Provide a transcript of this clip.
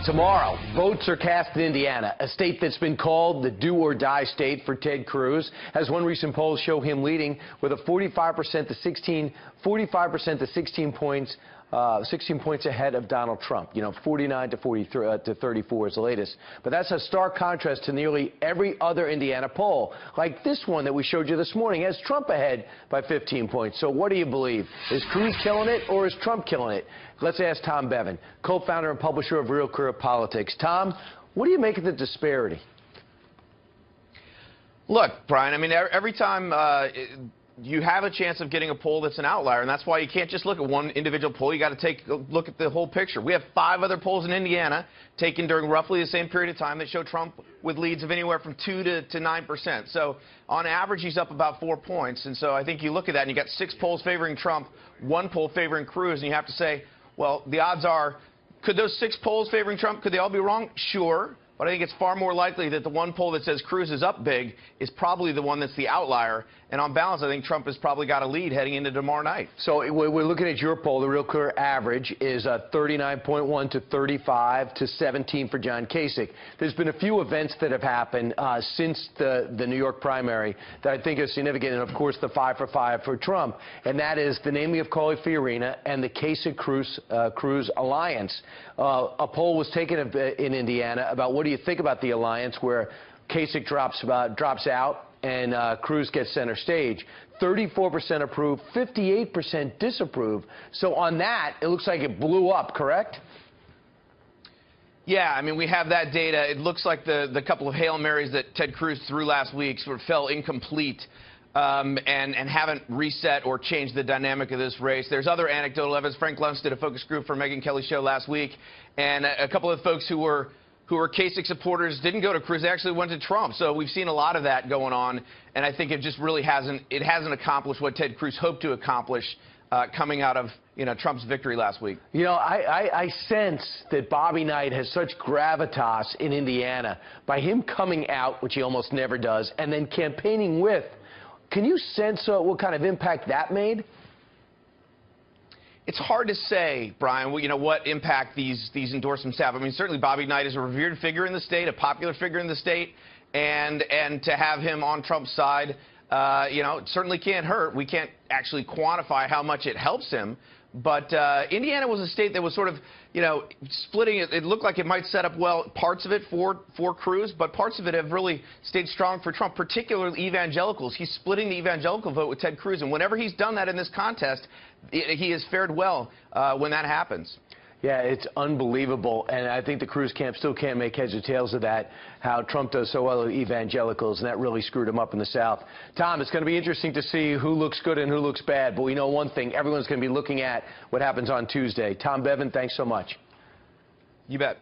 Tomorrow, votes are cast in Indiana, a state that's been called the do-or-die state for Ted Cruz. As one recent poll show him leading with a 45% to 16 points. 16 points ahead of Donald Trump. 49 to 43 to 34 is the latest. But that's a stark contrast to nearly every other Indiana poll, like this one that we showed you this morning, has Trump ahead by 15 points. So what do you believe? Is Cruz killing it or is Trump killing it? Let's ask Tom Bevan, co-founder and publisher of Real Clear Politics. Tom, what do you make of the disparity? Look, Brian, I mean, every time you have a chance of getting a poll that's an outlier, and that's why you can't just look at one individual poll. You got to take a look at the whole picture. We have 5 other polls in Indiana taken during roughly the same period of time that show Trump with leads of anywhere from 2 to 9%. So on average, he's up about 4 points. And so I think you look at that, and you got 6 polls favoring Trump, 1 poll favoring Cruz, and you have to say, well, the odds are, could those 6 polls favoring Trump, could they all be wrong? Sure. But I think it's far more likely that the one poll that says Cruz is up big is probably the one that's the outlier. And on balance, I think Trump has probably got a lead heading into tomorrow night. So we're looking at your poll. The Real Clear average is 39.1 to 35 to 17 for John Kasich. There's been a few events that have happened since the New York primary that I think are significant, and of course the 5 for 5 for Trump, and that is the naming of Carly Fiorina and the Kasich-Cruz alliance. A poll was taken in Indiana about what do you think about the alliance where Kasich drops out and Cruz gets center stage. 34% approve, 58% disapprove. So on that, it looks like it blew up, correct? Yeah, I mean, we have that data. It looks like the couple of Hail Marys that Ted Cruz threw last week sort of fell incomplete and haven't reset or changed the dynamic of this race. There's other anecdotal evidence. Frank Luntz did a focus group for Megyn Kelly's show last week, and a couple of folks who were Kasich supporters didn't go to Cruz. They actually went to Trump. So we've seen a lot of that going on, and I think it just really hasn't accomplished what Ted Cruz hoped to accomplish coming out of Trump's victory last week. I sense that Bobby Knight has such gravitas in Indiana by him coming out, which he almost never does, and then campaigning with. Can you sense what kind of impact that made? It's hard to say, Brian, what impact these endorsements have. I mean, certainly Bobby Knight is a revered figure in the state, a popular figure in the state, and to have him on Trump's side, it certainly can't hurt. We can't actually quantify how much it helps him. But Indiana was a state that was sort of, splitting it. It looked like it might set up well, parts of it for Cruz, but parts of it have really stayed strong for Trump, particularly evangelicals. He's splitting the evangelical vote with Ted Cruz, and whenever he's done that in this contest, he has fared well when that happens. Yeah, it's unbelievable, and I think the Cruz camp still can't make heads or tails of that, how Trump does so well with evangelicals, and that really screwed him up in the South. Tom, it's going to be interesting to see who looks good and who looks bad, but we know one thing, everyone's going to be looking at what happens on Tuesday. Tom Bevan, thanks so much. You bet.